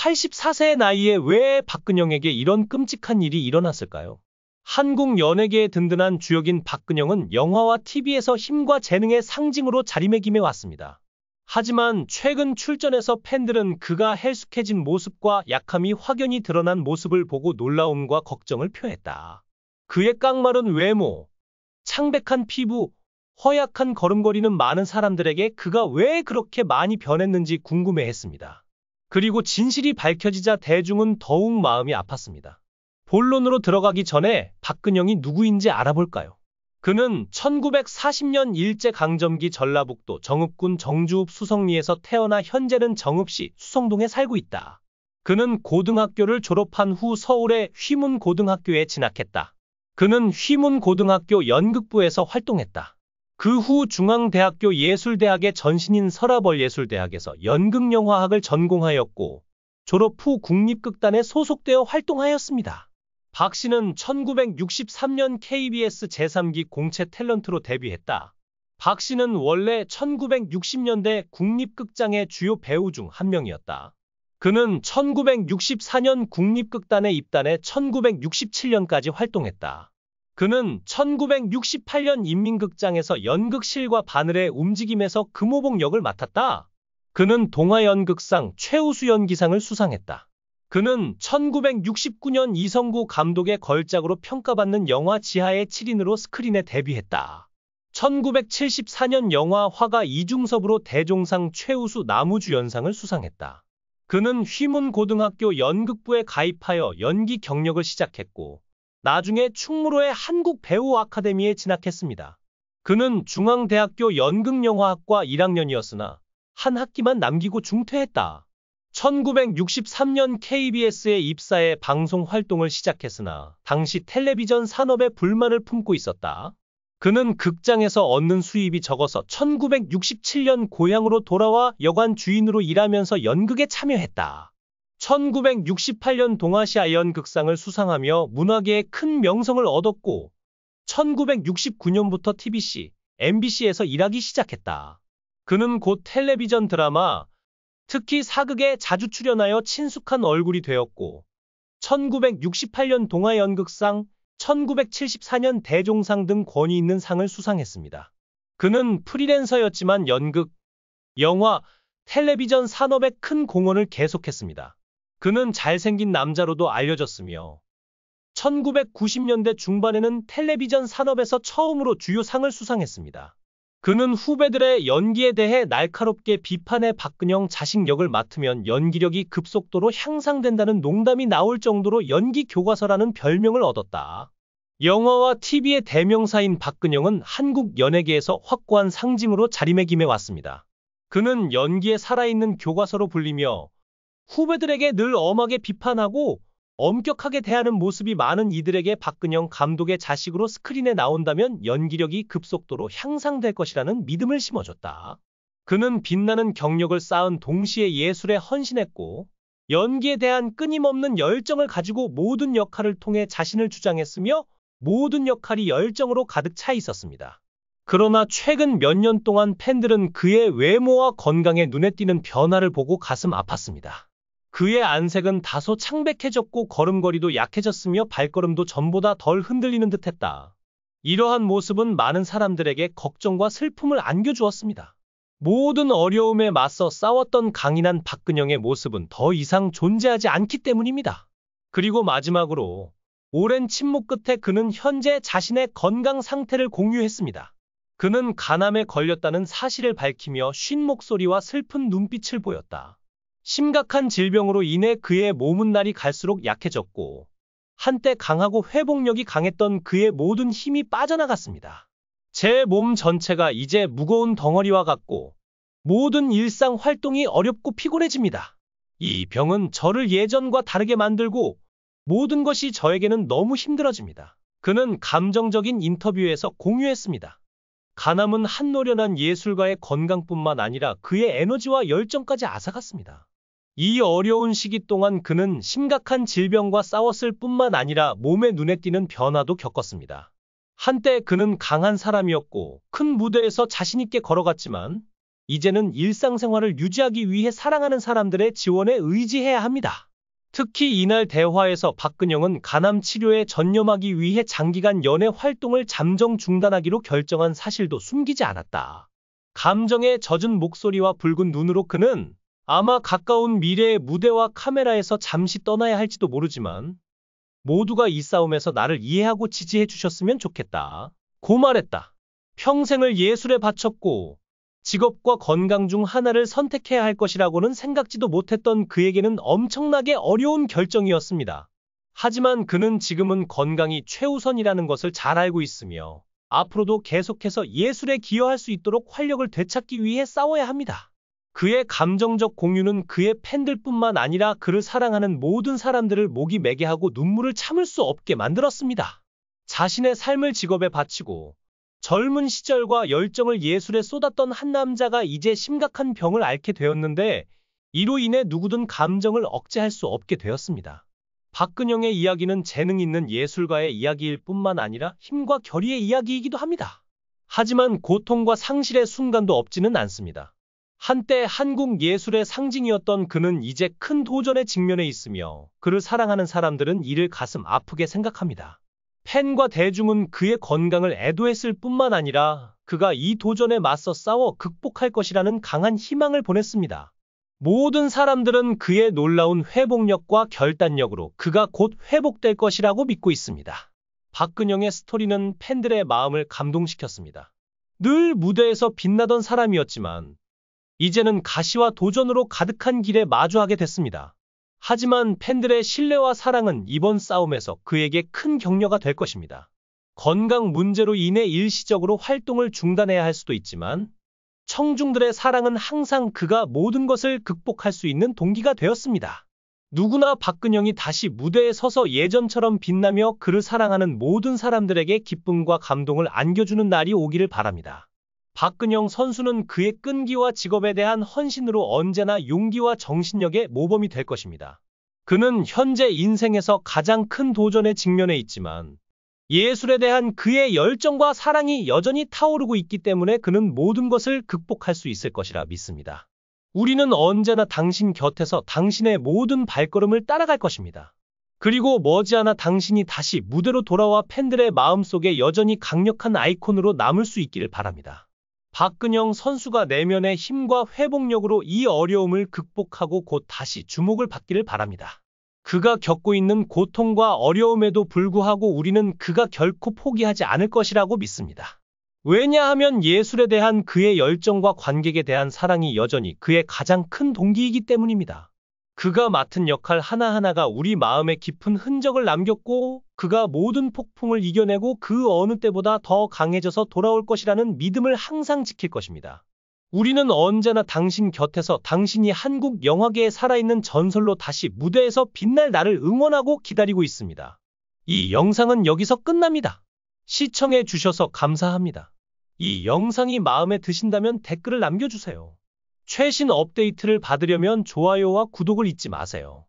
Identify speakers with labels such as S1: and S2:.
S1: 84세의 나이에 왜 박근영에게 이런 끔찍한 일이 일어났을까요? 한국 연예계의 든든한 주역인 박근영은 영화와 TV에서 힘과 재능의 상징으로 자리매김해 왔습니다. 하지만 최근 출전에서 팬들은 그가 헬쑥해진 모습과 약함이 확연히 드러난 모습을 보고 놀라움과 걱정을 표했다. 그의 깡마른 외모, 창백한 피부, 허약한 걸음걸이는 많은 사람들에게 그가 왜 그렇게 많이 변했는지 궁금해했습니다. 그리고 진실이 밝혀지자 대중은 더욱 마음이 아팠습니다. 본론으로 들어가기 전에 박근영이 누구인지 알아볼까요? 그는 1940년 일제강점기 전라북도 정읍군 정주읍 수성리에서 태어나 현재는 정읍시 수성동에 살고 있다. 그는 고등학교를 졸업한 후 서울의 휘문고등학교에 진학했다. 그는 휘문고등학교 연극부에서 활동했다. 그 후 중앙대학교 예술대학의 전신인 서라벌예술대학에서 연극영화학을 전공하였고 졸업 후 국립극단에 소속되어 활동하였습니다. 박 씨는 1963년 KBS 제3기 공채 탤런트로 데뷔했다. 박 씨는 원래 1960년대 국립극장의 주요 배우 중 한 명이었다. 그는 1964년 국립극단에 입단해 1967년까지 활동했다. 그는 1968년 인민극장에서 연극실과 바늘의 움직임에서 금호봉 역을 맡았다. 그는 동아연극상 최우수 연기상을 수상했다. 그는 1969년 이성구 감독의 걸작으로 평가받는 영화 지하의 7인으로 스크린에 데뷔했다. 1974년 영화 화가 이중섭으로 대종상 최우수 남우주연상을 수상했다. 그는 휘문고등학교 연극부에 가입하여 연기 경력을 시작했고 나중에 충무로의 한국배우 아카데미에 진학했습니다. 그는 중앙대학교 연극영화학과 1학년이었으나 한 학기만 남기고 중퇴했다. 1963년 KBS에 입사해 방송 활동을 시작했으나 당시 텔레비전 산업에 불만을 품고 있었다. 그는 극장에서 얻는 수입이 적어서 1967년 고향으로 돌아와 여관 주인으로 일하면서 연극에 참여했다. 1968년 동아시아 연극상을 수상하며 문화계에 큰 명성을 얻었고 1969년부터 TBC, MBC에서 일하기 시작했다. 그는 곧 텔레비전 드라마, 특히 사극에 자주 출연하여 친숙한 얼굴이 되었고 1968년 동아연극상, 1974년 대종상 등 권위 있는 상을 수상했습니다. 그는 프리랜서였지만 연극, 영화, 텔레비전 산업에 큰 공헌을 계속했습니다. 그는 잘생긴 남자로도 알려졌으며 1990년대 중반에는 텔레비전 산업에서 처음으로 주요 상을 수상했습니다. 그는 후배들의 연기에 대해 날카롭게 비판해 박근영 자식 역을 맡으면 연기력이 급속도로 향상된다는 농담이 나올 정도로 연기 교과서라는 별명을 얻었다. 영화와 TV의 대명사인 박근영은 한국 연예계에서 확고한 상징으로 자리매김해 왔습니다. 그는 연기에 살아있는 교과서로 불리며 후배들에게 늘 엄하게 비판하고 엄격하게 대하는 모습이 많은 이들에게 박근영 감독의 자식으로 스크린에 나온다면 연기력이 급속도로 향상될 것이라는 믿음을 심어줬다. 그는 빛나는 경력을 쌓은 동시에 예술에 헌신했고 연기에 대한 끊임없는 열정을 가지고 모든 역할을 통해 자신을 주장했으며 모든 역할이 열정으로 가득 차 있었습니다. 그러나 최근 몇 년 동안 팬들은 그의 외모와 건강에 눈에 띄는 변화를 보고 가슴 아팠습니다. 그의 안색은 다소 창백해졌고 걸음걸이도 약해졌으며 발걸음도 전보다 덜 흔들리는 듯했다. 이러한 모습은 많은 사람들에게 걱정과 슬픔을 안겨주었습니다. 모든 어려움에 맞서 싸웠던 강인한 박근영의 모습은 더 이상 존재하지 않기 때문입니다. 그리고 마지막으로 오랜 침묵 끝에 그는 현재 자신의 건강 상태를 공유했습니다. 그는 간암에 걸렸다는 사실을 밝히며 쉰 목소리와 슬픈 눈빛을 보였다. 심각한 질병으로 인해 그의 몸은 날이 갈수록 약해졌고 한때 강하고 회복력이 강했던 그의 모든 힘이 빠져나갔습니다. 제 몸 전체가 이제 무거운 덩어리와 같고 모든 일상 활동이 어렵고 피곤해집니다. 이 병은 저를 예전과 다르게 만들고 모든 것이 저에게는 너무 힘들어집니다. 그는 감정적인 인터뷰에서 공유했습니다. 간암은 한노련한 예술가의 건강뿐만 아니라 그의 에너지와 열정까지 앗아갔습니다. 이 어려운 시기 동안 그는 심각한 질병과 싸웠을 뿐만 아니라 몸에 눈에 띄는 변화도 겪었습니다. 한때 그는 강한 사람이었고 큰 무대에서 자신있게 걸어갔지만 이제는 일상생활을 유지하기 위해 사랑하는 사람들의 지원에 의지해야 합니다. 특히 이날 대화에서 박근영은 간암 치료에 전념하기 위해 장기간 연애 활동을 잠정 중단하기로 결정한 사실도 숨기지 않았다. 감정에 젖은 목소리와 붉은 눈으로 그는 아마 가까운 미래의 무대와 카메라에서 잠시 떠나야 할지도 모르지만 모두가 이 싸움에서 나를 이해하고 지지해 주셨으면 좋겠다. 고 말했다. 평생을 예술에 바쳤고 직업과 건강 중 하나를 선택해야 할 것이라고는 생각지도 못했던 그에게는 엄청나게 어려운 결정이었습니다. 하지만 그는 지금은 건강이 최우선이라는 것을 잘 알고 있으며 앞으로도 계속해서 예술에 기여할 수 있도록 활력을 되찾기 위해 싸워야 합니다. 그의 감정적 공유는 그의 팬들뿐만 아니라 그를 사랑하는 모든 사람들을 목이 메게 하고 눈물을 참을 수 없게 만들었습니다. 자신의 삶을 직업에 바치고 젊은 시절과 열정을 예술에 쏟았던 한 남자가 이제 심각한 병을 앓게 되었는데 이로 인해 누구든 감정을 억제할 수 없게 되었습니다. 박근영의 이야기는 재능 있는 예술가의 이야기일 뿐만 아니라 힘과 결의의 이야기이기도 합니다. 하지만 고통과 상실의 순간도 없지는 않습니다. 한때 한국 예술의 상징이었던 그는 이제 큰 도전에 직면해 있으며 그를 사랑하는 사람들은 이를 가슴 아프게 생각합니다. 팬과 대중은 그의 건강을 애도했을 뿐만 아니라 그가 이 도전에 맞서 싸워 극복할 것이라는 강한 희망을 보냈습니다. 모든 사람들은 그의 놀라운 회복력과 결단력으로 그가 곧 회복될 것이라고 믿고 있습니다. 박근영의 스토리는 팬들의 마음을 감동시켰습니다. 늘 무대에서 빛나던 사람이었지만 이제는 가시와 도전으로 가득한 길에 마주하게 됐습니다. 하지만 팬들의 신뢰와 사랑은 이번 싸움에서 그에게 큰 격려가 될 것입니다. 건강 문제로 인해 일시적으로 활동을 중단해야 할 수도 있지만 청중들의 사랑은 항상 그가 모든 것을 극복할 수 있는 동기가 되었습니다. 누구나 박근영이 다시 무대에 서서 예전처럼 빛나며 그를 사랑하는 모든 사람들에게 기쁨과 감동을 안겨주는 날이 오기를 바랍니다. 박근영 선수는 그의 끈기와 직업에 대한 헌신으로 언제나 용기와 정신력의 모범이 될 것입니다. 그는 현재 인생에서 가장 큰 도전에 직면해 있지만 예술에 대한 그의 열정과 사랑이 여전히 타오르고 있기 때문에 그는 모든 것을 극복할 수 있을 것이라 믿습니다. 우리는 언제나 당신 곁에서 당신의 모든 발걸음을 따라갈 것입니다. 그리고 머지않아 당신이 다시 무대로 돌아와 팬들의 마음속에 여전히 강력한 아이콘으로 남을 수 있기를 바랍니다. 박근영 선수가 내면의 힘과 회복력으로 이 어려움을 극복하고 곧 다시 주목을 받기를 바랍니다. 그가 겪고 있는 고통과 어려움에도 불구하고 우리는 그가 결코 포기하지 않을 것이라고 믿습니다. 왜냐하면 예술에 대한 그의 열정과 관객에 대한 사랑이 여전히 그의 가장 큰 동기이기 때문입니다. 그가 맡은 역할 하나하나가 우리 마음에 깊은 흔적을 남겼고 그가 모든 폭풍을 이겨내고 그 어느 때보다 더 강해져서 돌아올 것이라는 믿음을 항상 지킬 것입니다. 우리는 언제나 당신 곁에서 당신이 한국 영화계에 살아있는 전설로 다시 무대에서 빛날 날을 응원하고 기다리고 있습니다. 이 영상은 여기서 끝납니다. 시청해 주셔서 감사합니다. 이 영상이 마음에 드신다면 댓글을 남겨주세요. 최신 업데이트를 받으려면 좋아요와 구독을 잊지 마세요.